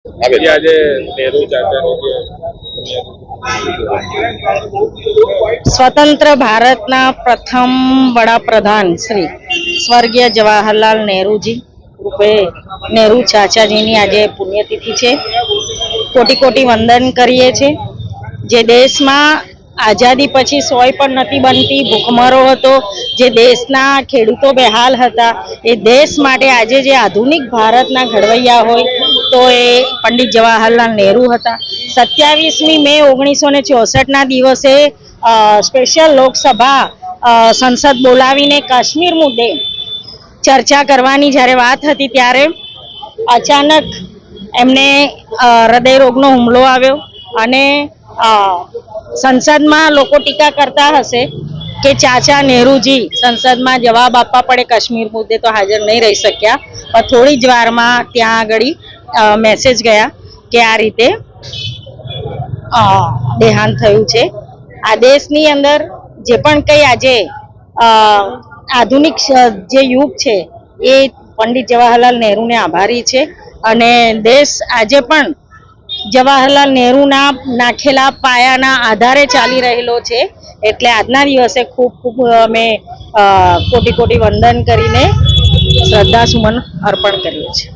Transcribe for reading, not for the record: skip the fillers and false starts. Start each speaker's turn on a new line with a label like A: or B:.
A: આજે નેહરુ ચાચાની જે
B: સ્વતંત્ર ભારતના પ્રથમ વડાપ્રધાન શ્રી સ્વર્ગીય જવાહરલાલ નહેરુજી રૂપે નહેરુ ચાચાજીની આજે પુણ્યતિથિ છે. કોટી કોટી વંદન કરીએ છીએ. જે દેશમાં આઝાદી પછી સોય પણ નથી બનતી, ભૂખમરો હતો, જે દેશના ખેડૂતો બેહાલ હતા, એ દેશ માટે આજે જે આધુનિક ભારતના ઘડવૈયા હોય તો એ પંડિત જવાહરલાલ નહેરુ હતા. 27મી મે 1964ના દિવસે સ્પેશિયલ લોકસભા સંસદ બોલાવીને કાશ્મીર મુદ્દે ચર્ચા કરવાની જ્યારે વાત હતી ત્યારે અચાનક એમને હૃદય રોગનો હુમલો આવ્યો અને સંસદમાં લોકો ટીકા કરતા હશે કે ચાચા નહેરુજી સંસદમાં જવાબ આપવા પડે કાશ્મીર મુદ્દે તો હાજર નહીં રહી શક્યા, પણ થોડી જ વારમાં ત્યાં આગળ મેસેજ ગયા કે આ રીતે દેહાંત થયું છે. આ દેશની અંદર જે પણ કંઈ આજે આધુનિક જે યુગ છે એ પંડિત જવાહરલાલ નહેરુને આભારી છે અને દેશ આજે પણ જવાહરલાલ નહેરુના નાખેલા પાયાના આધારે ચાલી રહેલો છે. એટલે આજના દિવસે ખૂબ ખૂબ અમે કોટી કોટી વંદન કરીને શ્રદ્ધાસુમન અર્પણ કરીએ છીએ.